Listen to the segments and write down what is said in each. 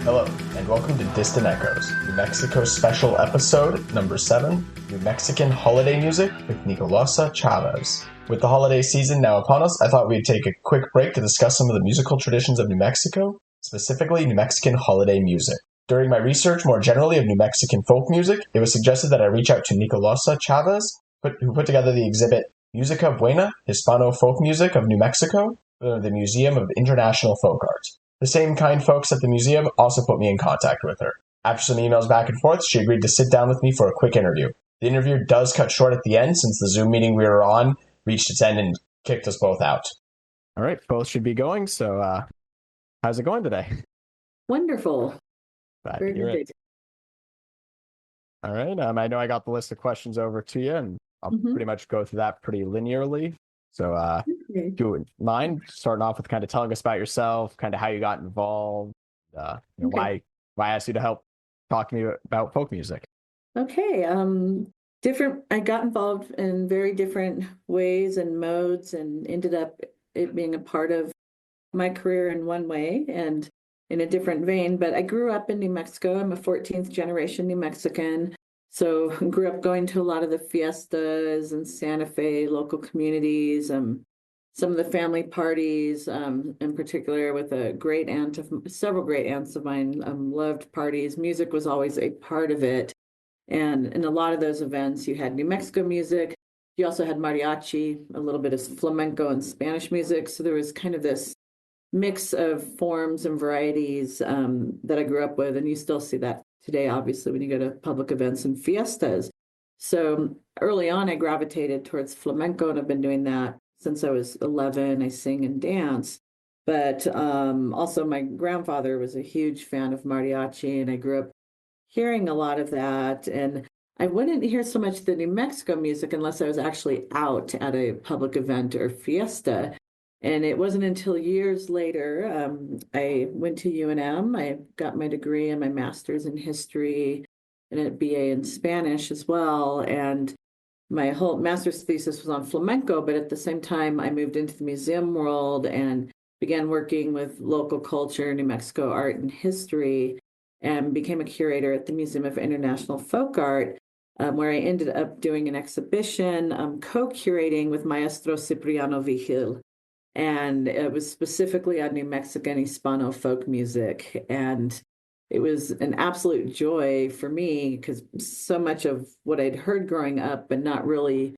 Hello, and welcome to Distant Echoes, New Mexico's special episode, number 7, New Mexican Holiday Music with Nicolasa Chavez. With the holiday season now upon us, I thought we'd take a quick break to discuss some of the musical traditions of New Mexico, specifically New Mexican holiday music. During my research more generally of New Mexican folk music, it was suggested that I reach out to Nicolasa Chavez, who put together the exhibit Musica Buena, Hispano Folk Music of New Mexico, for the Museum of International Folk Art. The same kind folks at the museum also put me in contact with her. After some emails back and forth, she agreed to sit down with me for a quick interview. The interview does cut short at the end since the Zoom meeting we were on reached its end and kicked us both out. All right, both should be going. So how's it going today? Wonderful. Glad to hear it. All right, I know I got the list of questions over to you, and I'll pretty much go through that pretty linearly. So do you mind starting off with kind of telling us about yourself, kind of how you got involved, why I asked you to help talk to me about folk music? Okay. I got involved in very different ways and modes and ended up it being a part of my career in one way and in a different vein. But I grew up in New Mexico. I'm a 14th generation New Mexican. So I grew up going to a lot of the fiestas in Santa Fe, local communities, some of the family parties, in particular with several great aunts of mine, loved parties. Music was always a part of it. And in a lot of those events, you had New Mexico music. You also had mariachi, a little bit of flamenco and Spanish music. So there was kind of this mix of forms and varieties that I grew up with. And you still see that today, obviously, when you go to public events and fiestas. So early on, I gravitated towards flamenco, and I've been doing that since I was 11. I sing and dance. But also my grandfather was a huge fan of mariachi, and I grew up hearing a lot of that. And I wouldn't hear so much the New Mexico music unless I was actually out at a public event or fiesta. And it wasn't until years later, I went to UNM. I got my degree and my master's in history and a BA in Spanish as well. And my whole master's thesis was on flamenco, but at the same time, I moved into the museum world and began working with local culture, New Mexico art and history, and became a curator at the Museum of International Folk Art, where I ended up doing an exhibition, co-curating with Maestro Cipriano Vigil. And it was specifically on New Mexican Hispano folk music. And it was an absolute joy for me because so much of what I'd heard growing up, but not really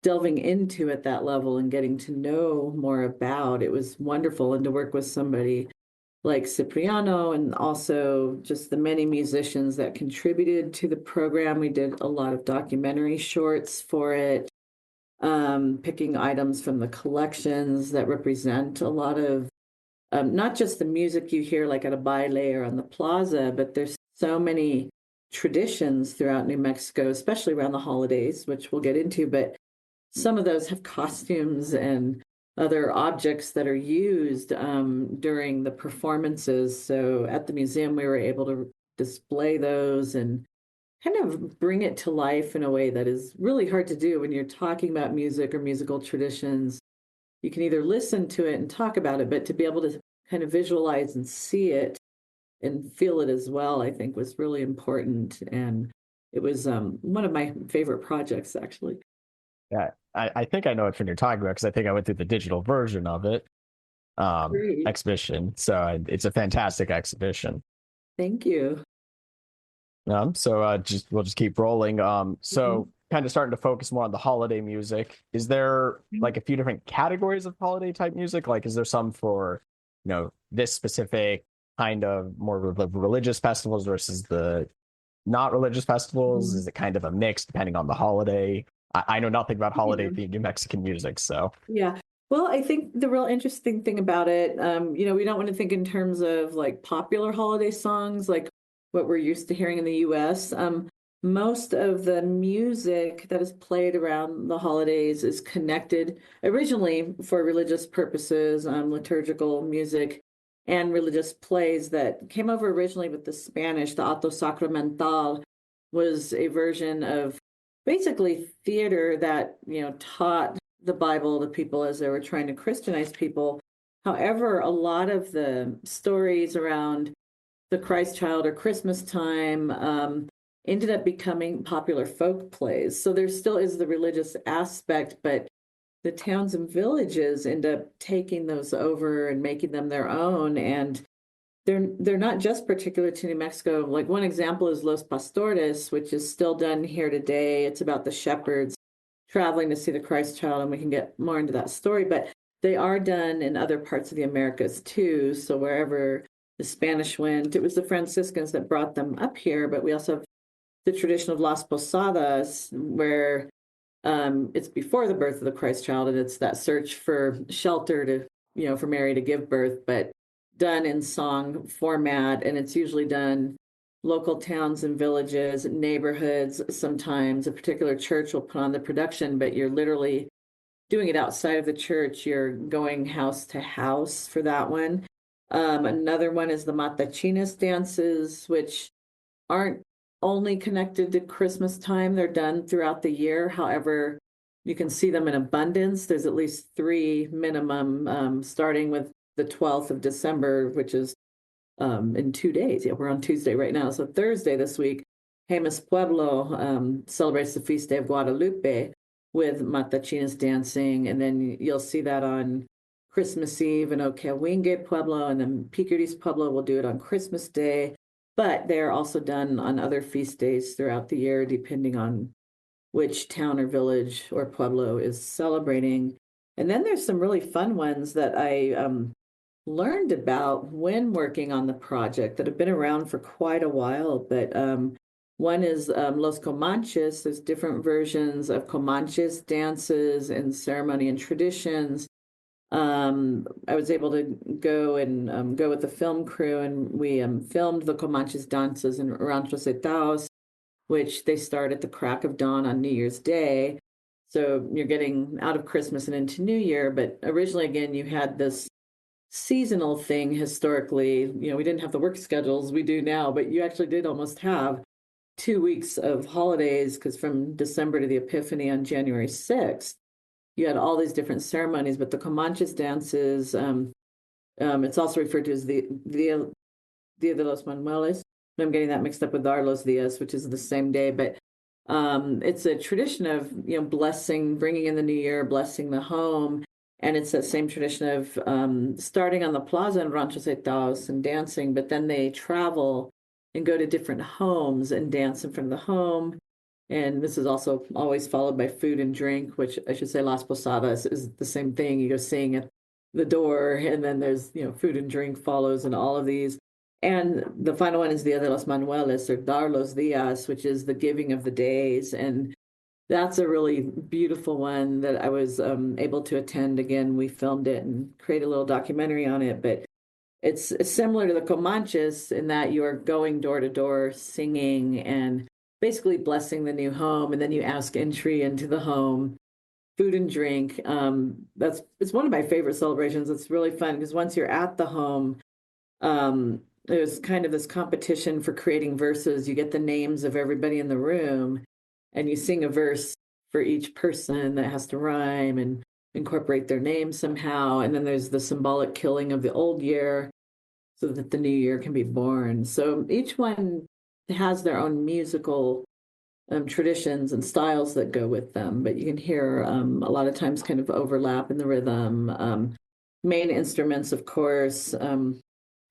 delving into at that level and getting to know more about, it was wonderful. And to work with somebody like Cipriano and also just the many musicians that contributed to the program. We did a lot of documentary shorts for it. Picking items from the collections that represent a lot of not just the music you hear like at a baile or on the plaza, but there's so many traditions throughout New Mexico, especially around the holidays, which we'll get into, but some of those have costumes and other objects that are used during the performances. So at the museum, we were able to display those and kind of bring it to life in a way that is really hard to do when you're talking about music or musical traditions. You can either listen to it and talk about it, but to be able to kind of visualize and see it and feel it as well, I think was really important. And it was one of my favorite projects, actually. Yeah, I think I know which one you're talking about because I think I went through the digital version of it exhibition. So it's a fantastic exhibition. Thank you. So we'll just keep rolling. So kind of starting to focus more on the holiday music. Is there like a few different categories of holiday type music? Like, is there some for, this specific kind of more religious festivals versus the not religious festivals? Is it kind of a mix depending on the holiday? I know nothing about holiday themed New Mexican music, so. Yeah. Well, I think the real interesting thing about it, we don't want to think in terms of like popular holiday songs, like what we're used to hearing in the US. Most of the music that is played around the holidays is connected originally for religious purposes, liturgical music and religious plays that came over originally with the Spanish. The Auto Sacramental was a version of basically theater that, taught the Bible to people as they were trying to Christianize people. However, a lot of the stories around the Christ Child or Christmas time, ended up becoming popular folk plays. So there still is the religious aspect, but the towns and villages end up taking those over and making them their own. And they're not just particular to New Mexico. Like one example is Los Pastores, which is still done here today. It's about the shepherds traveling to see the Christ child, and we can get more into that story. But they are done in other parts of the Americas too. So wherever the Spanish went, it was the Franciscans that brought them up here. But we also have the tradition of Las Posadas, where it's before the birth of the Christ child, and it's that search for shelter to, for Mary to give birth, but done in song format. And it's usually done local towns and villages, neighborhoods. Sometimes a particular church will put on the production, but you're literally doing it outside of the church. You're going house to house for that one. Another one is the Matachinas dances, which aren't only connected to Christmas time. They're done throughout the year. However, you can see them in abundance. There's at least 3 minimum, starting with the 12th of December, which is in 2 days. Yeah, we're on Tuesday right now. So Thursday this week, Jemez Pueblo celebrates the feast day of Guadalupe with Matachinas dancing. And then you'll see that on Christmas Eve in Oquawingue Pueblo, and then Picaris Pueblo will do it on Christmas Day. But they're also done on other feast days throughout the year, depending on which town or village or pueblo is celebrating. And then there's some really fun ones that I learned about when working on the project that have been around for quite a while. But one is Los Comanches. There's different versions of Comanches dances and ceremony and traditions. I was able to go with the film crew, and we filmed the Comanches dances in Ranchos Etaos, which they start at the crack of dawn on New Year's Day. So you're getting out of Christmas and into New Year. But originally, again, you had this seasonal thing historically. We didn't have the work schedules we do now, but you actually did almost have 2 weeks of holidays, because from December to the Epiphany on January 6th, you had all these different ceremonies. But the Comanches dances, it's also referred to as the Dia de los Manueles. I'm getting that mixed up with Dar los Dias, which is the same day. But it's a tradition of, blessing, bringing in the new year, blessing the home. And it's that same tradition of starting on the plaza in Ranchos Etaos and dancing, but then they travel and go to different homes and dance in front of the home. And this is also always followed by food and drink, which I should say Las Posadas is the same thing. You go sing at the door, and then there's, food and drink follows in all of these. And the final one is Dia de los Manueles, or Dar los Dias, which is the giving of the days. And that's a really beautiful one that I was able to attend. Again, we filmed it and create a little documentary on it, but it's similar to the Comanches in that you're going door to door singing and basically blessing the new home. And then you ask entry into the home, food and drink. It's one of my favorite celebrations. It's really fun because once you're at the home, there's kind of this competition for creating verses. You get the names of everybody in the room, and you sing a verse for each person that has to rhyme and incorporate their name somehow. And then there's the symbolic killing of the old year so that the new year can be born. So each one has their own musical traditions and styles that go with them, but you can hear a lot of times kind of overlap in the rhythm. Main instruments, of course,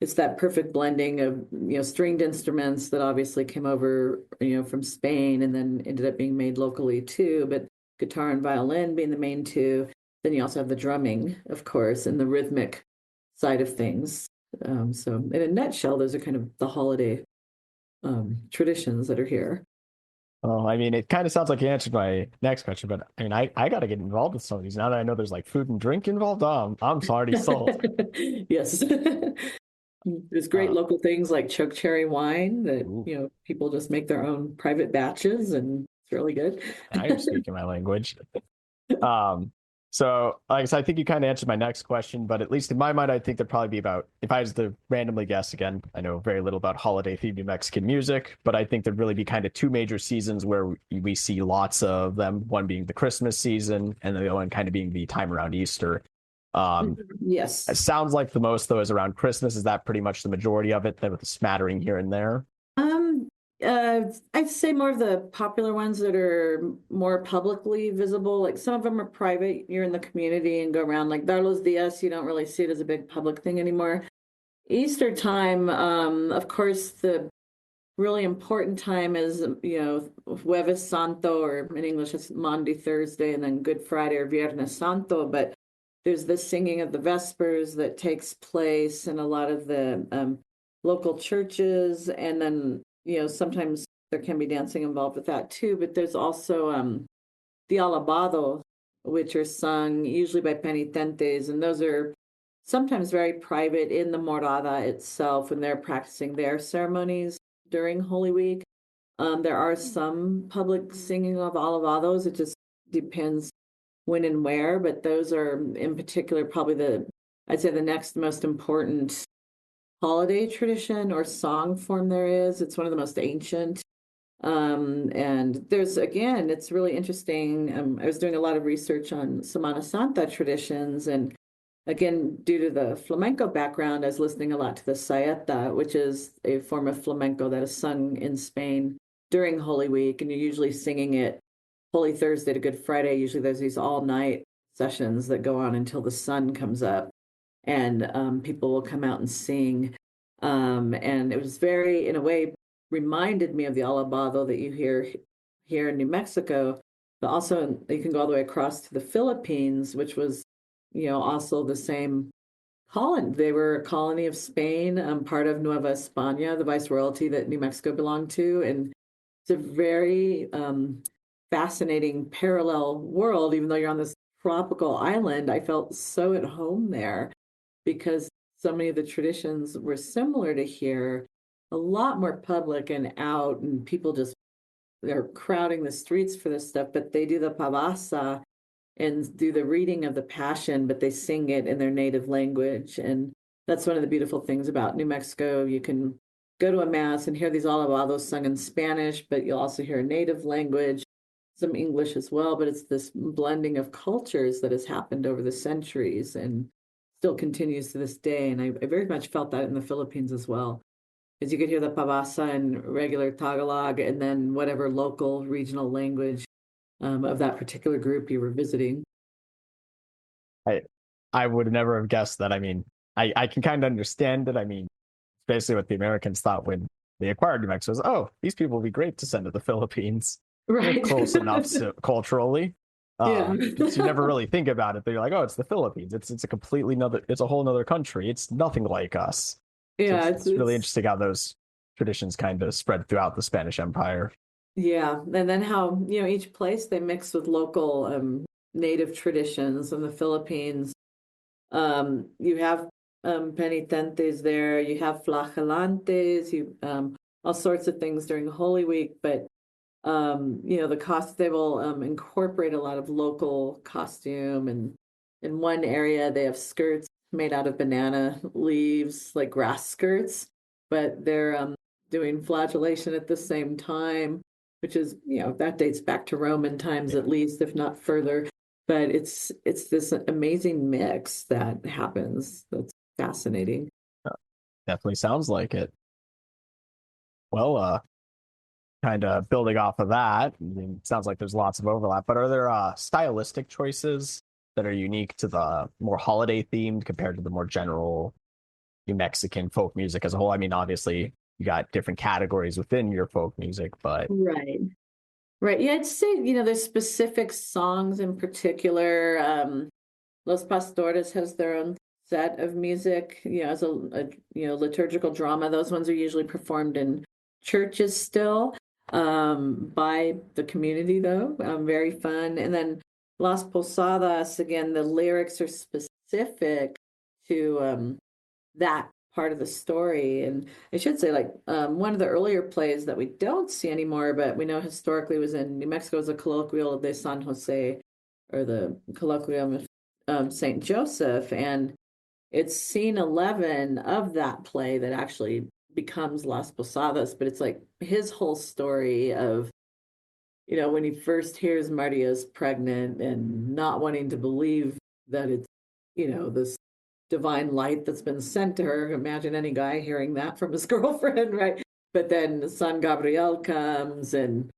it's that perfect blending of stringed instruments that obviously came over from Spain and then ended up being made locally too, but guitar and violin being the main two. Then you also have the drumming, of course, and the rhythmic side of things. So in a nutshell, those are kind of the holiday traditions that are here. Oh, I mean, it kind of sounds like you answered my next question, but I mean, I got to get involved with some of these now that I know there's like food and drink involved. I'm already sold. Yes. There's great local things like choke cherry wine that, people just make their own private batches, and it's really good. Now you're speaking my language. So like I said, I think you kind of answered my next question, but at least in my mind, I think there'd probably be about, if I was to randomly guess again, I know very little about holiday themed New Mexican music, but I think there'd really be kind of 2 major seasons where we see lots of them, one being the Christmas season and the other one kind of being the time around Easter. Yes. It sounds like the most though is around Christmas. Is that pretty much the majority of it? Then with a smattering here and there. Um, I'd say more of the popular ones that are more publicly visible. Like some of them are private. You're in the community and go around. Like Darlos Diaz, you don't really see it as a big public thing anymore. Easter time, of course, the really important time is, Jueves Santo, or in English, it's Maundy, Thursday, and then Good Friday or Viernes Santo. But there's the singing of the Vespers that takes place in a lot of the local churches. And then, sometimes there can be dancing involved with that too. But there's also the Alabado, which are sung usually by penitentes. And those are sometimes very private in the Morada itself when they're practicing their ceremonies during Holy Week. There are some public singing of alabados. It just depends when and where, but those are in particular probably I'd say the next most important holiday tradition or song form there is. It's one of the most ancient. And again, it's really interesting. I was doing a lot of research on Semana Santa traditions, and again, due to the flamenco background, I was listening a lot to the saeta, which is a form of flamenco that is sung in Spain during Holy Week, and you're usually singing it Holy Thursday to Good Friday. Usually there's these all-night sessions that go on until the sun comes up, and people will come out and sing. And it was very, in a way, reminded me of the alabado that you hear here in New Mexico, but also you can go all the way across to the Philippines, which was also the same colony. They were a colony of Spain, part of Nueva España, the viceroyalty that New Mexico belonged to. And it's a very fascinating parallel world. Even though you're on this tropical island, I felt so at home there because so many of the traditions were similar to here, a lot more public and out, and people they're crowding the streets for this stuff, but they do the pavasa and do the reading of the Passion, but they sing it in their native language. And that's one of the beautiful things about New Mexico. You can go to a mass and hear these alabados sung in Spanish, but you'll also hear native language, some English as well. But it's this blending of cultures that has happened over the centuries and still continues to this day. And I very much felt that in the Philippines as well. As you could hear the pabasa in regular Tagalog and then whatever local regional language of that particular group you were visiting. I would never have guessed that. I mean, I can kind of understand it. I mean, basically what the Americans thought when they acquired New Mexico was, oh, these people would be great to send to the Philippines. Right. They're close enough culturally. Yeah. You never really think about it, but you're like, oh, it's the Philippines. It's a whole nother country. It's nothing like us. Yeah, so it's really interesting how those traditions kind of spread throughout the Spanish Empire. Yeah, and then how each place they mix with local native traditions. In the Philippines, you have penitentes there, you have flagelantes, you all sorts of things during Holy Week, but they will incorporate a lot of local costume, and in one area they have skirts made out of banana leaves, like grass skirts, but they're doing flagellation at the same time, which is that dates back to Roman times at least, if not further. But it's this amazing mix that happens. That's fascinating. Definitely sounds like it. Well, kind of building off of that, I mean, it sounds like there's lots of overlap, but are there stylistic choices that are unique to the more holiday themed compared to the more general New Mexican folk music as a whole? I mean, obviously you got different categories within your folk music, but right. Yeah, I'd say there's specific songs in particular. Los Pastores has their own set of music, as a liturgical drama. Those ones are usually performed in churches still, by the community, though. Very fun. And then Las Posadas, again, the lyrics are specific to that part of the story. And I should say, like, one of the earlier plays that we don't see anymore, but we know historically was in New Mexico, is a colloquial de San Jose, or the colloquium of St. Joseph. And it's scene 11 of that play that actually becomes Las Posadas, but it's like his whole story of, when he first hears Maria's pregnant and not wanting to believe that it's this divine light that's been sent to her. Imagine any guy hearing that from his girlfriend, right? But then San Gabriel comes and,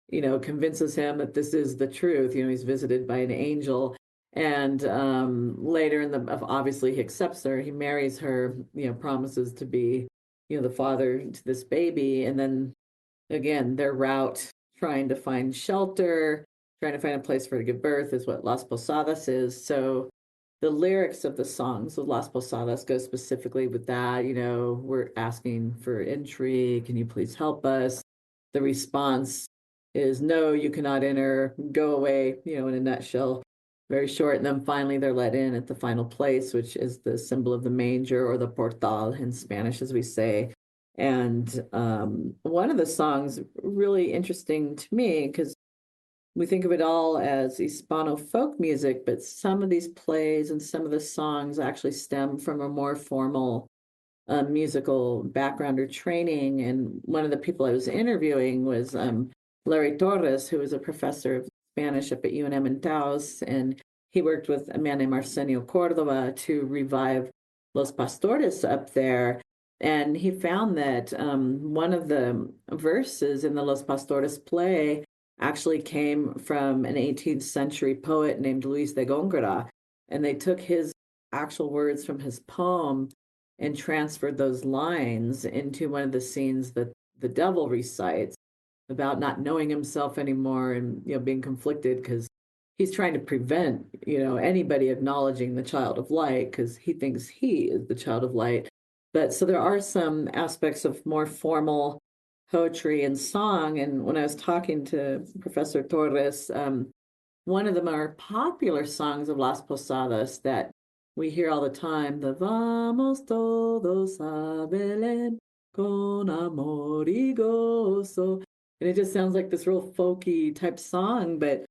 convinces him that this is the truth. He's visited by an angel. And later obviously he accepts her, he marries her, promises to be, the father to this baby. And then again, their route trying to find shelter, trying to find a place for her to give birth is what Las Posadas is. So the lyrics of the songs of Las Posadas go specifically with that. We're asking for intrigue. Can you please help us? The response is, no, you cannot enter. Go away, in a nutshell. Very short. And then finally they're let in at the final place, which is the symbol of the manger, or the portal in Spanish, as we say. And one of the songs, really interesting to me, because we think of it all as Hispano folk music, but some of these plays and some of the songs actually stem from a more formal musical background or training. And one of the people I was interviewing was Larry Torres, who was a professor of Spanish up at UNM in Taos, and he worked with a man named Arsenio Cordova to revive Los Pastores up there. And he found that one of the verses in the Los Pastores play actually came from an 18th century poet named Luis de Góngora. And they took his actual words from his poem and transferred those lines into one of the scenes that the devil recites about not knowing himself anymore and being conflicted because he's trying to prevent anybody acknowledging the child of light because he thinks he is the child of light. But so there are some aspects of more formal poetry and song. And when I was talking to Professor Torres, one of the more popular songs of Las Posadas that we hear all the time, the Vamos todos a Belén con amor y gozo. And it just sounds like this real folky type song, but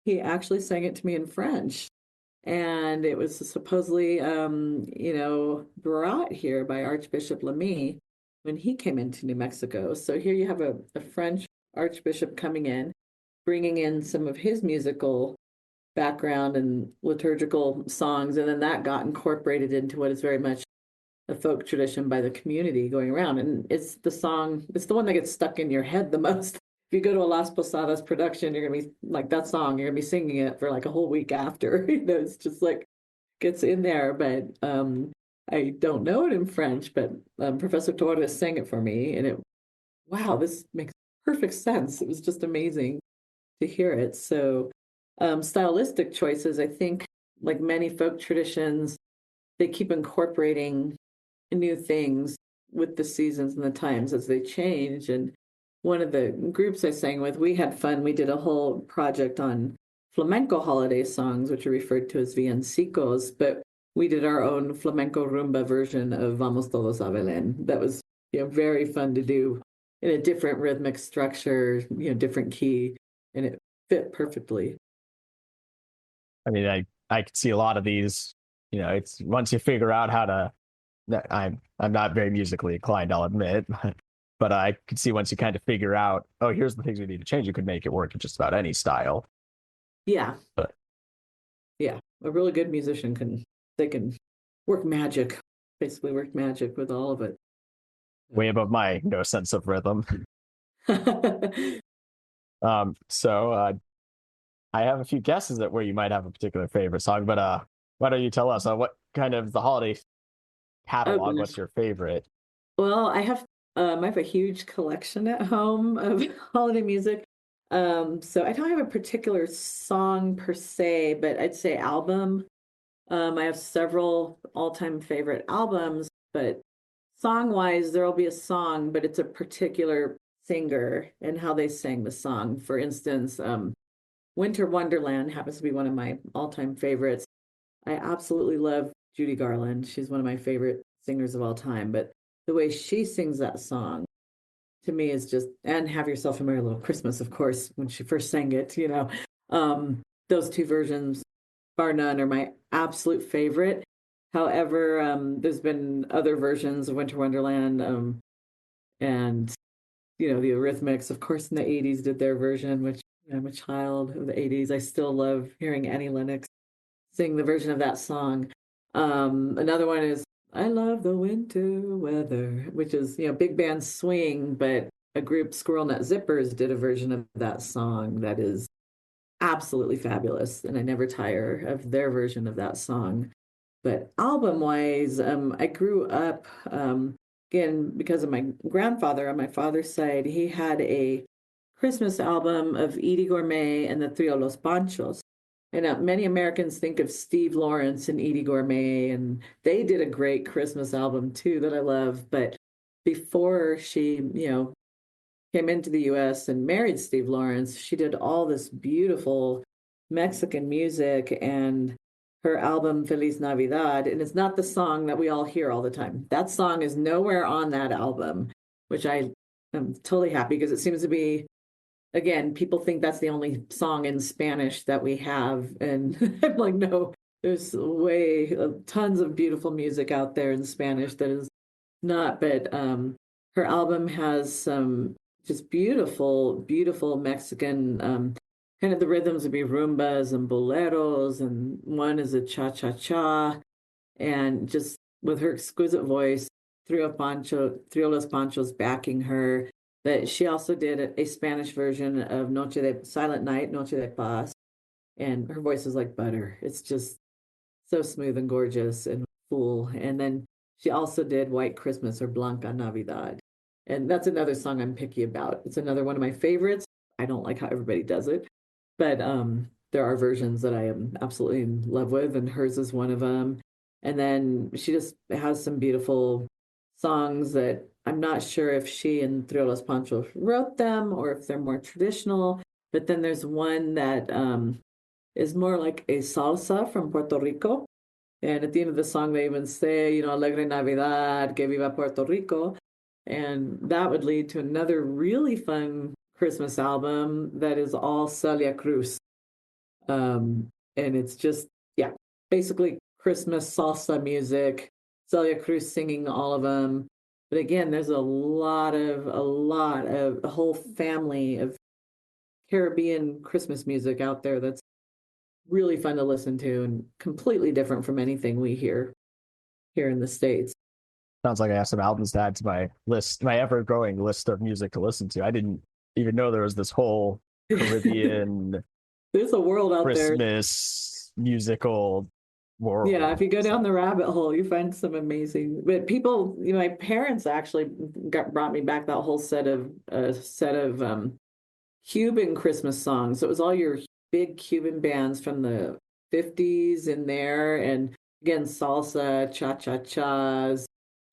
he actually sang it to me in French. And it was supposedly, brought here by Archbishop Lamy when he came into New Mexico. So here you have a French archbishop coming in, bringing in some of his musical background and liturgical songs, and then that got incorporated into what is very much a folk tradition by the community going around. And it's the one that gets stuck in your head the most. If you go to a Las Posadas production, you're gonna be like that song, you're gonna be singing it for like a whole week after. It's just like gets in there. But I don't know it in French, but Professor Torres sang it for me, and wow, this makes perfect sense. It was just amazing to hear it. So stylistic choices, I think, like many folk traditions, they keep incorporating new things with the seasons and the times as they change. And one of the groups I sang with, we had fun. We did a whole project on flamenco holiday songs, which are referred to as villancicos, but we did our own flamenco rumba version of Vamos Todos a Belén. That was very fun to do in a different rhythmic structure, different key, and it fit perfectly. I mean, I could see a lot of these, it's once you figure out how to, I'm not very musically inclined, I'll admit, but I could see once you kind of figure out, oh, here's the things we need to change, you could make it work in just about any style. Yeah. Yeah. A really good musician can work magic, basically work magic with all of it. Way above my sense of rhythm. So I have a few guesses at where you might have a particular favorite song, but why don't you tell us what kind of the holiday catalog, what's your favorite? Well, I have a huge collection at home of holiday music. So I don't have a particular song per se, but I'd say album. I have several all-time favorite albums, but song-wise, there'll be a song, but it's a particular singer and how they sang the song. For instance, Winter Wonderland happens to be one of my all-time favorites. I absolutely love Judy Garland. She's one of my favorite singers of all time, but the way she sings that song to me is just, and Have Yourself a Merry Little Christmas, of course, when she first sang it, those two versions, bar none, are my absolute favorite. However, there's been other versions of Winter Wonderland, and the Eurythmics, of course, in the 80s did their version, which I'm a child of the 80s. I still love hearing Annie Lennox sing the version of that song. Another one is I Love the Winter Weather, which is, big band swing, but a group, Squirrel Nut Zippers, did a version of that song that is absolutely fabulous. And I never tire of their version of that song. But album-wise, I grew up, again, because of my grandfather on my father's side, he had a Christmas album of Edie Gourmet and the Trio Los Panchos. And many Americans think of Steve Lawrence and Edie Gourmet, and they did a great Christmas album too that I love. But before she, came into the US and married Steve Lawrence, she did all this beautiful Mexican music, and her album Feliz Navidad, and it's not the song that we all hear all the time. That song is nowhere on that album, which I am totally happy because it seems to be, again, people think that's the only song in Spanish that we have. And I'm like, no, there's tons of beautiful music out there in Spanish that is not. But her album has some just beautiful, beautiful Mexican, kind of the rhythms would be rumbas and boleros, and one is a cha-cha-cha. And just with her exquisite voice, Trio Los Panchos backing her. But she also did a Spanish version of Silent Night, Noche de Paz. And her voice is like butter. It's just so smooth and gorgeous and full. And then she also did White Christmas or Blanca Navidad. And that's another song I'm picky about. It's another one of my favorites. I don't like how everybody does it. But there are versions that I am absolutely in love with, and hers is one of them. And then she just has some beautiful songs that I'm not sure if she and Trio Los Panchos wrote them or if they're more traditional. But then there's one that is more like a salsa from Puerto Rico. And at the end of the song, they even say, Alegre Navidad, que viva Puerto Rico. And that would lead to another really fun Christmas album that is all Celia Cruz. And it's just, basically Christmas salsa music, Celia Cruz singing all of them. But again, there's a whole family of Caribbean Christmas music out there that's really fun to listen to and completely different from anything we hear here in the States. Sounds like I have some albums to add to my list, my ever-growing list of music to listen to. I didn't even know there was this whole Caribbean there's a world out Christmas musical world. Yeah, if you go down the rabbit hole, you find some amazing. But people, my parents actually brought me back that whole set of Cuban Christmas songs. So it was all your big Cuban bands from the 50s in there, and again, salsa, cha-cha-chas,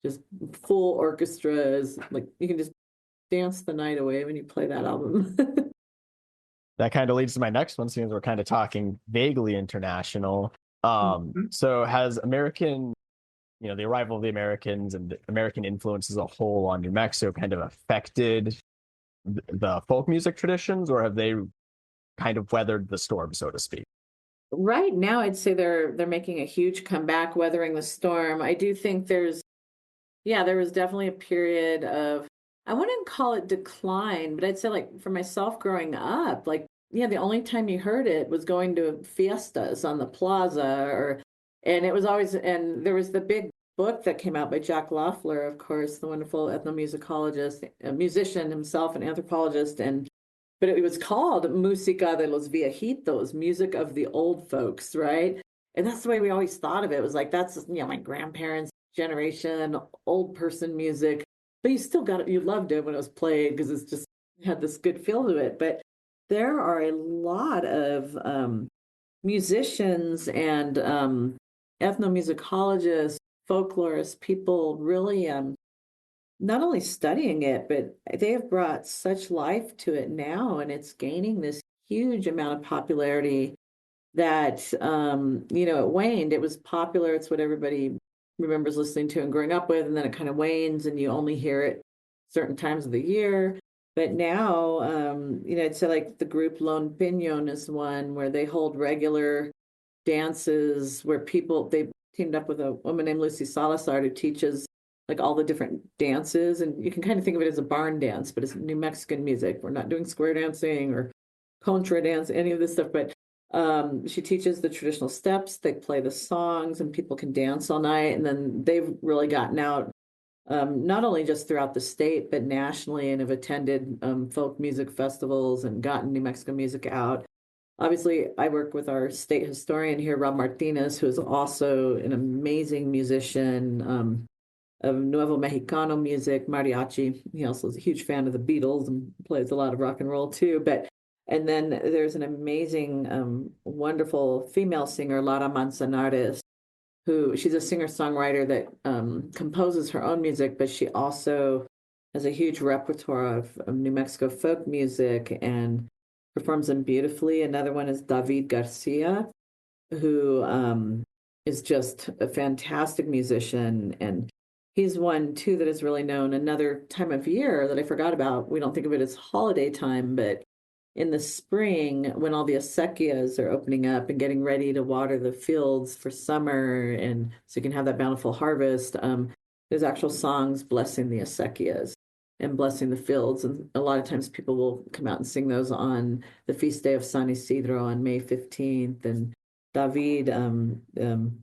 just full orchestras. Like you can just dance the night away when you play that album. That kind of leads to my next one, since we're kind of talking vaguely international. So has American, the arrival of the Americans and the American influence as a whole on New Mexico kind of affected the folk music traditions, or have they kind of weathered the storm, so to speak? Right now, I'd say they're making a huge comeback, weathering the storm. I do think there was definitely a period of, I wouldn't call it decline, but I'd say like for myself growing up, like, the only time you heard it was going to fiestas on the plaza, and it was always, and there was the big book that came out by Jack Loeffler, of course, the wonderful ethnomusicologist, a musician himself, an anthropologist, but it was called Música de los Viejitos, music of the old folks, right? And that's the way we always thought of it. It was like, that's, my grandparents' generation, old person music, but you still got it, you loved it when it was played because it's just had this good feel to it. But there are a lot of musicians and ethnomusicologists, folklorists, people really not only studying it, but they have brought such life to it now, and it's gaining this huge amount of popularity that, it waned. It was popular. It's what everybody remembers listening to and growing up with, and then it kind of wanes and you only hear it certain times of the year. But now, I'd say like the group Lone Piñon is one where they hold regular dances where they teamed up with a woman named Lucy Salazar who teaches like all the different dances. And you can kind of think of it as a barn dance, but it's New Mexican music. We're not doing square dancing or contra dance, any of this stuff. But She teaches the traditional steps. They play the songs, and people can dance all night. And then they've really gotten out, not only just throughout the state, but nationally, and have attended folk music festivals and gotten New Mexico music out. Obviously, I work with our state historian here, Rob Martinez, who is also an amazing musician of Nuevo Mexicano music, mariachi. He also is a huge fan of the Beatles and plays a lot of rock and roll too. And then there's an amazing, wonderful female singer, Lara Manzanares, who she's a singer-songwriter that composes her own music, but she also has a huge repertoire of New Mexico folk music and performs them beautifully. Another one is David Garcia, who is just a fantastic musician. And he's one, too, that is really known. Another time of year that I forgot about, we don't think of it as holiday time, but in the spring, when all the acequias are opening up and getting ready to water the fields for summer, and so you can have that bountiful harvest, there's actual songs blessing the acequias and blessing the fields. And a lot of times people will come out and sing those on the feast day of San Isidro on May 15th. And David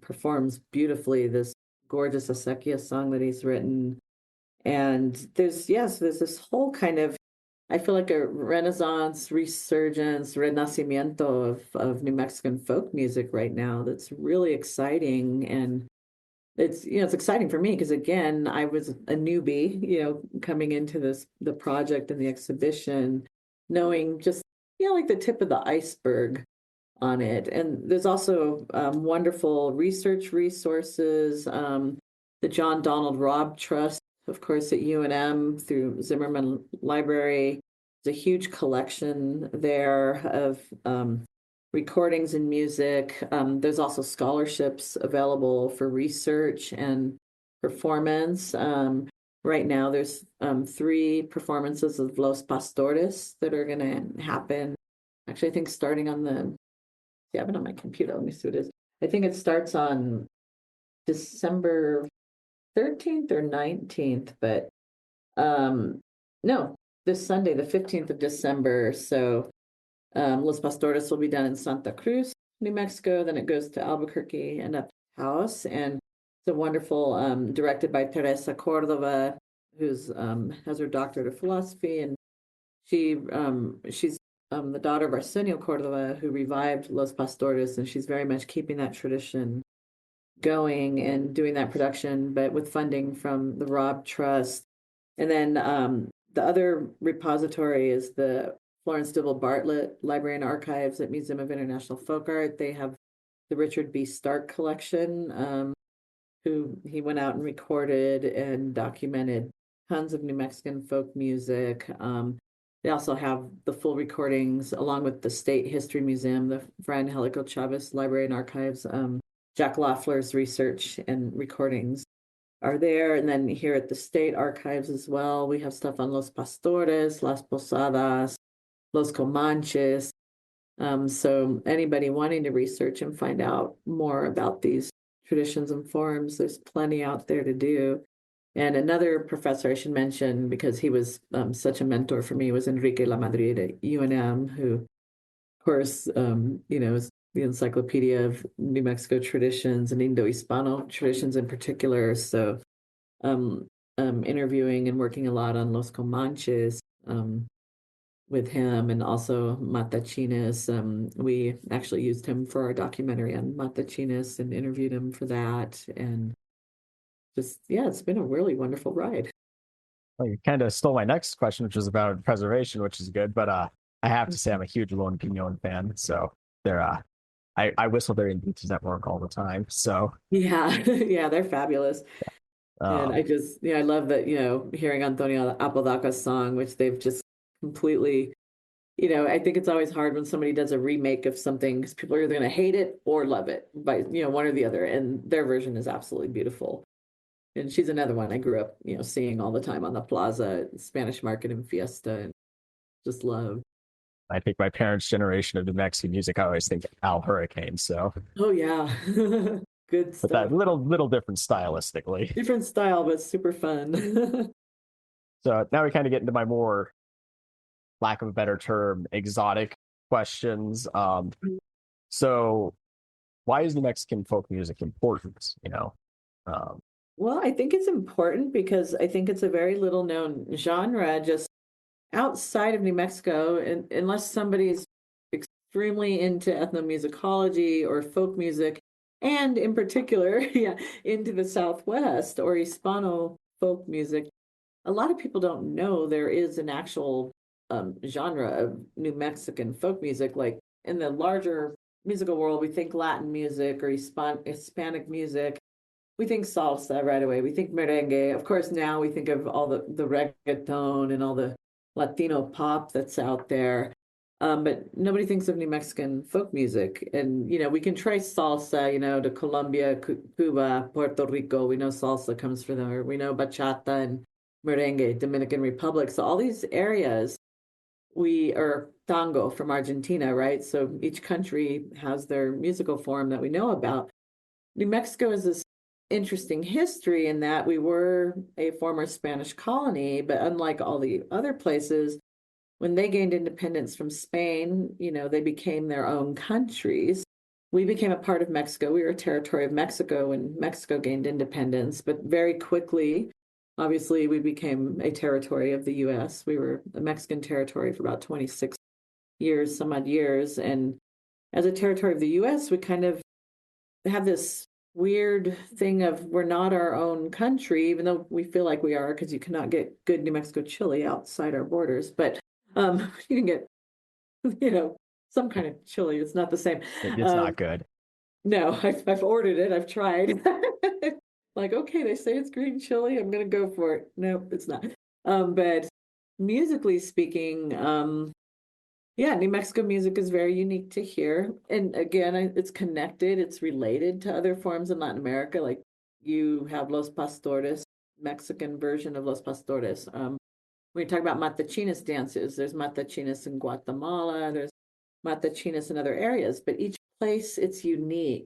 performs beautifully this gorgeous acequia song that he's written. And there's this whole kind of, I feel like a renaissance, resurgence, renacimiento of New Mexican folk music right now that's really exciting. And it's exciting for me because, again, I was a newbie, coming into the project and the exhibition, knowing just, like the tip of the iceberg on it. And there's also wonderful research resources, the John Donald Robb Trust, of course, at UNM through Zimmerman Library. There's a huge collection there of recordings and music. There's also scholarships available for research and performance. Right now, there's 3 performances of Los Pastores that are going to happen. Actually, I think starting on I have it on my computer. Let me see what it is. I think it starts on December 13th or 19th, but no, this Sunday, the 15th of December. So Los Pastores will be done in Santa Cruz, New Mexico. Then it goes to Albuquerque and up to Taos. And it's a wonderful, directed by Teresa Cordova, who's has her doctorate of philosophy. And she's the daughter of Arsenio Cordova, who revived Los Pastores. And she's very much keeping that tradition going and doing that production, but with funding from the Robb Trust. And then the other repository is the Florence Dibble Bartlett Library and Archives at Museum of International Folk Art. They have the Richard B. Stark collection, who he went out and recorded and documented tons of New Mexican folk music. They also have the full recordings along with the State History Museum, the Fray Angelico Chavez Library and Archives. Jack Loeffler's research and recordings are there. And then here at the State Archives as well, we have stuff on Los Pastores, Las Posadas, Los Comanches. So anybody wanting to research and find out more about these traditions and forms, there's plenty out there to do. And another professor I should mention, because he was such a mentor for me, was Enrique Lamadrid at UNM, who, of course, is the Encyclopedia of New Mexico traditions and Indo-Hispano traditions in particular. So interviewing and working a lot on Los Comanches with him, and also Matachines. We actually used him for our documentary on Matachines and interviewed him for that. And just, it's been a really wonderful ride. Well, you kind of stole my next question, which was about preservation, which is good. But I have to say I'm a huge Lone Pinon fan. So they're I whistle their Beaches Network all the time. So yeah, they're fabulous. And I love that, hearing Antonio Apodaka's song, which they've just completely, I think it's always hard when somebody does a remake of something because people are either going to hate it or love it by, one or the other. And their version is absolutely beautiful. And she's another one I grew up, seeing all the time on the plaza, Spanish Market and Fiesta, and just love. I think my parents' generation of New Mexican music, I always think Al Hurricane. So, oh yeah, good stuff. But that little different stylistically. Different style, but super fun. So now we kind of get into my more, lack of a better term, exotic questions. So why is New Mexican folk music important? Well, I think it's important because I think it's a very little known genre just outside of New Mexico, and unless somebody's extremely into ethnomusicology or folk music, and in particular, yeah, into the Southwest or Hispano folk music, a lot of people don't know there is an actual genre of New Mexican folk music. Like in the larger musical world, we think Latin music or Hispanic music. We think salsa right away. We think merengue. Of course, now we think of all the reggaeton and all the Latino pop that's out there. But nobody thinks of New Mexican folk music. And, we can trace salsa, to Colombia, Cuba, Puerto Rico. We know salsa comes from there. We know bachata and merengue, Dominican Republic. So all these areas, or tango from Argentina, right? So each country has their musical form that we know about. New Mexico is this interesting history in that we were a former Spanish colony, but unlike all the other places, when they gained independence from Spain, they became their own countries. We became a part of Mexico. We were a territory of Mexico when Mexico gained independence, but very quickly, obviously, we became a territory of the US. We were a Mexican territory for about 26 years, some odd years. And as a territory of the US, we kind of have this weird thing of we're not our own country, even though we feel like we are, because you cannot get good New Mexico chili outside our borders. But you can get, some kind of chili. It's not the same. It's not good. No, I've ordered it. I've tried. Like, okay, they say it's green chili. I'm gonna go for it. No, it's not. But musically speaking, yeah, New Mexico music is very unique to here. And again, it's connected, it's related to other forms in Latin America. Like you have Los Pastores, Mexican version of Los Pastores. When you talk about matachinas dances, there's matachinas in Guatemala, there's matachinas in other areas, but each place it's unique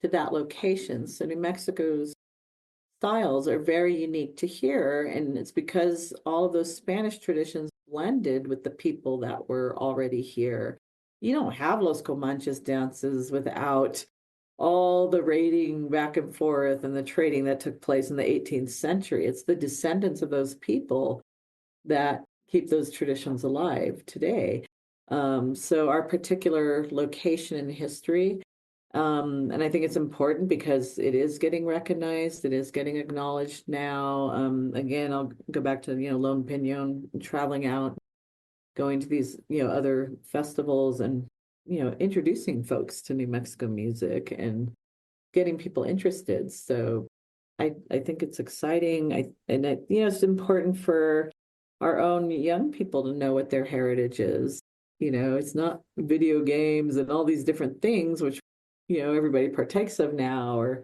to that location. So New Mexico's styles are very unique to here, and it's because all of those Spanish traditions blended with the people that were already here. You don't have Los Comanches dances without all the raiding back and forth and the trading that took place in the 18th century. It's the descendants of those people that keep those traditions alive today. So our particular location in history, and I think it's important because it is getting recognized, it is getting acknowledged now. Again, I'll go back to, Lone Pinon, traveling out, going to these, other festivals and, introducing folks to New Mexico music and getting people interested. So I think it's exciting. It's important for our own young people to know what their heritage is. It's not video games and all these different things, which everybody partakes of now, or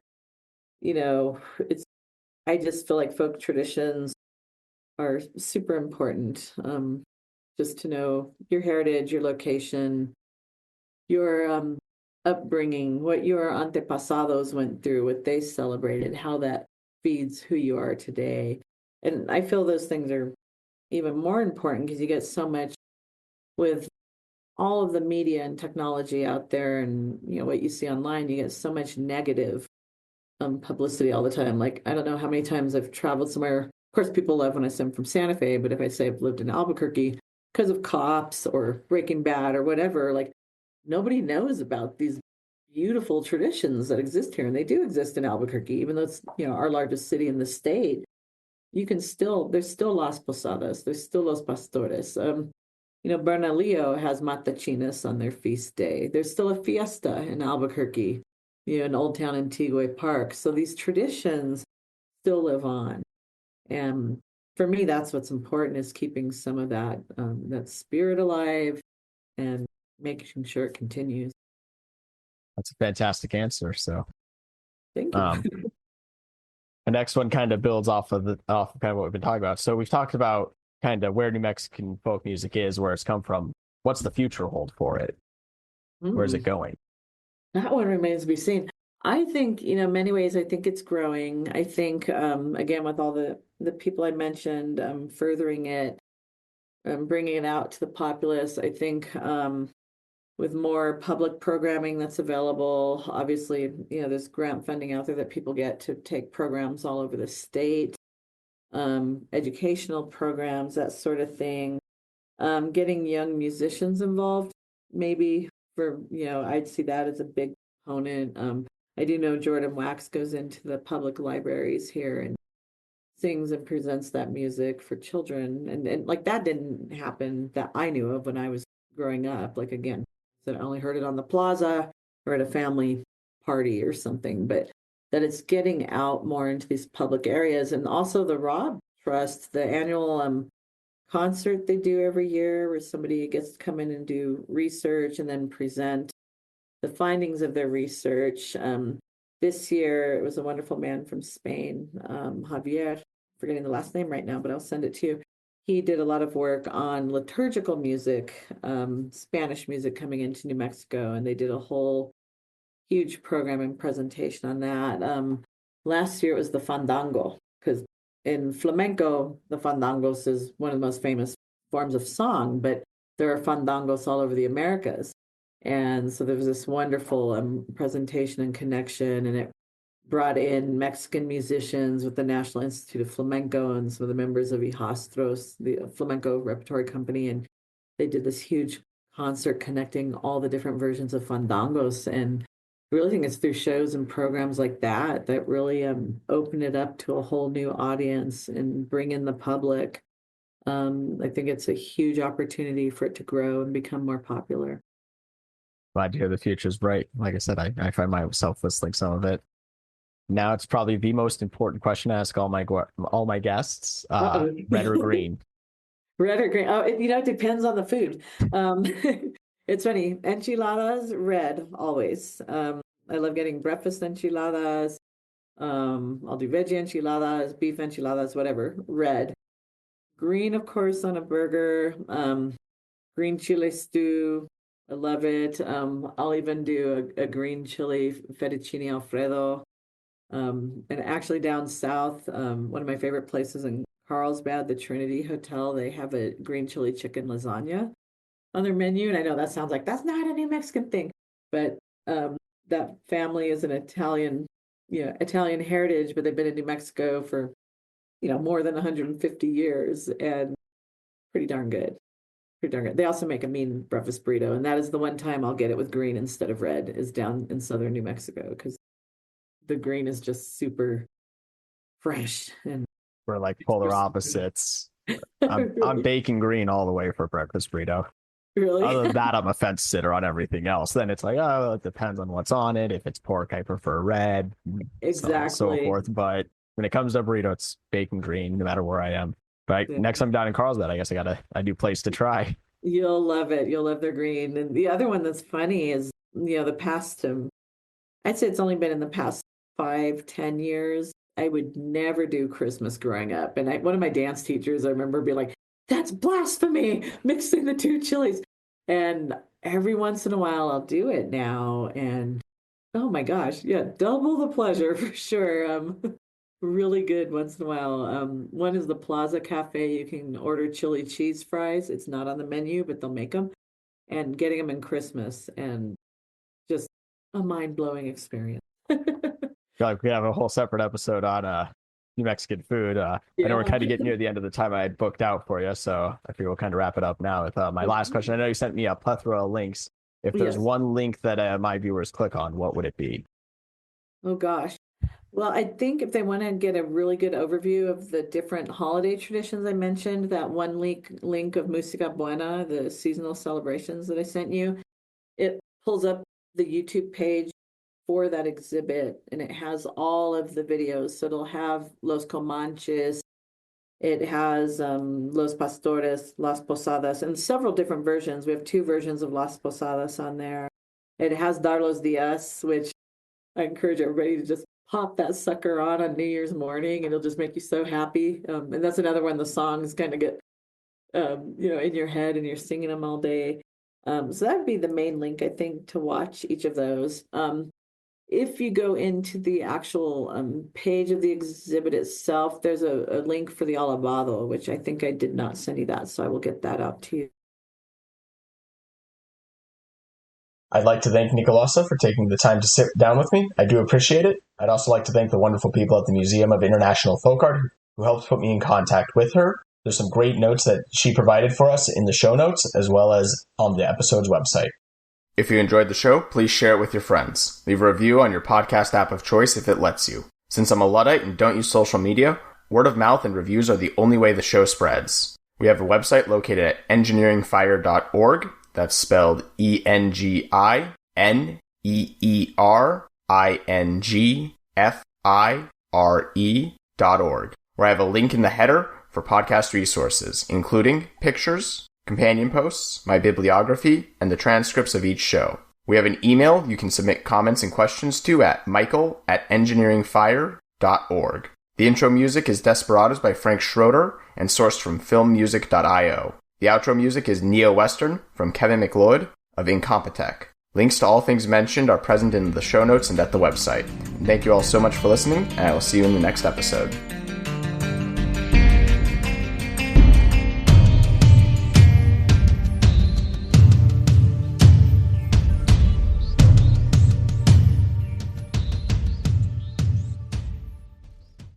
I just feel like folk traditions are super important. Just to know your heritage, your location, your upbringing, what your antepasados went through, what they celebrated, how that feeds who you are today. And I feel those things are even more important because you get so much with all of the media and technology out there, and what you see online, you get so much negative publicity all the time. Like, I don't know how many times I've traveled somewhere. Of course, people love when I say I'm from Santa Fe, but if I say I've lived in Albuquerque because of cops or Breaking Bad or whatever, like nobody knows about these beautiful traditions that exist here, and they do exist in Albuquerque, even though it's our largest city in the state. There's still Las Posadas, there's still Los Pastores. Bernalillo has matachinas on their feast day. There's still a fiesta in Albuquerque, in Old Town Antigua Park. So these traditions still live on. And for me, that's what's important, is keeping some of that spirit alive and making sure it continues. That's a fantastic answer. So Thank you. the next one kind of builds off of kind of what we've been talking about. So we've talked about kind of where New Mexican folk music is, where it's come from. What's the future hold for it? Where's it going? That one remains to be seen. I think, many ways, I think it's growing. I think, again, with all the people I mentioned, furthering it, bringing it out to the populace, I think with more public programming that's available. Obviously, there's grant funding out there that people get to take programs all over the state, educational programs, that sort of thing. Getting young musicians involved, maybe I'd see that as a big component. I do know Jordan Wax goes into the public libraries here and sings and presents that music for children. And like that didn't happen that I knew of when I was growing up. Like again, so I only heard it on the plaza or at a family party or something, but that it's getting out more into these public areas. And also the Rob Trust, the annual concert they do every year where somebody gets to come in and do research and then present the findings of their research. This year, it was a wonderful man from Spain, Javier, forgetting the last name right now, but I'll send it to you. He did a lot of work on liturgical music, Spanish music coming into New Mexico, and they did a whole huge program and presentation on that. Last year, it was the fandango, because in flamenco, the fandangos is one of the most famous forms of song, but there are fandangos all over the Americas. And so there was this wonderful presentation and connection, and it brought in Mexican musicians with the National Institute of Flamenco and some of the members of Hijastros, the flamenco repertory company, and they did this huge concert connecting all the different versions of fandangos. And I really think it's through shows and programs like that that really open it up to a whole new audience and bring in the public. I think it's a huge opportunity for it to grow and become more popular. Glad to hear the future's bright. Like I said, I find myself listening some of it. Now it's probably the most important question I ask all my guests. Red or green? Red or green? Oh, it depends on the food. It's funny. Enchiladas, red, always. I love getting breakfast enchiladas. I'll do veggie enchiladas, beef enchiladas, whatever, red. Green, of course, on a burger. Green chile stew. I love it. I'll even do a green chili fettuccine Alfredo. And actually down south, one of my favorite places in Carlsbad, the Trinity Hotel, they have a green chili chicken lasagna on their menu. And I know that sounds like that's not a New Mexican thing, but that family is an Italian heritage, but they've been in New Mexico for, more than 150 years, and pretty darn good. Pretty darn good. They also make a mean breakfast burrito, and that is the one time I'll get it with green instead of red, is down in southern New Mexico, because the green is just super fresh. And we're like polar opposites. I'm baking green all the way for breakfast burrito. Really? Other than that, I'm a fence sitter on everything else. Then it's like, oh, it depends on what's on it. If it's pork, I prefer red. Exactly. So on and so forth. But when it comes to burrito, it's bacon green, no matter where I am. But next time down in Carlsbad, I guess I got a new place to try. You'll love it. You'll love their green. And the other one that's funny is, the past, I'd say it's only been in the past 5-10 years. I would never do Christmas growing up. And one of my dance teachers, I remember being like, that's blasphemy, mixing the two chilies. And every once in a while I'll do it now. And oh my gosh, yeah, double the pleasure for sure. Really good once in a while. One is the Plaza Cafe. You can order chili cheese fries. It's not on the menu, but they'll make them. And getting them in Christmas, and just a mind-blowing experience. Like we have a whole separate episode on New Mexican food. I know we're kind of getting near the end of the time I had booked out for you, so I figure we'll kind of wrap it up now with my last question. I know you sent me a plethora of links. If there's one link that my viewers click on, what would it be? Oh gosh. Well, I think if they want to get a really good overview of the different holiday traditions I mentioned, that one link of Música Buena, the seasonal celebrations that I sent you, it pulls up the YouTube page for that exhibit, and it has all of the videos. So it'll have Los Comanches, it has Los Pastores, Las Posadas, and several different versions. We have 2 versions of Las Posadas on there. It has Dar los Días, which I encourage everybody to just pop that sucker on New Year's morning, and it'll just make you so happy. And that's another one, the songs kind of get, in your head, and you're singing them all day. So that'd be the main link, I think, to watch each of those. If you go into the actual page of the exhibit itself, there's a link for the alabado, which I think I did not send you that, so I will get that out to you. I'd like to thank Nicolasa for taking the time to sit down with me. I do appreciate it. I'd also like to thank the wonderful people at the Museum of International Folk Art who helped put me in contact with her. There's some great notes that she provided for us in the show notes, as well as on the episode's website. If you enjoyed the show, please share it with your friends. Leave a review on your podcast app of choice if it lets you. Since I'm a Luddite and don't use social media, word of mouth and reviews are the only way the show spreads. We have a website located at engineeringfire.org. That's spelled ENGINEERINGFIRE.org, where I have a link in the header for podcast resources, including pictures, companion posts, my bibliography, and the transcripts of each show. We have an email you can submit comments and questions to at michael@engineeringfire.org. The intro music is Desperados by Frank Schroeder and sourced from filmmusic.io. The outro music is NeoWestern from Kevin McLeod of Incompetech. Links to all things mentioned are present in the show notes and at the website. And thank you all so much for listening, and I will see you in the next episode.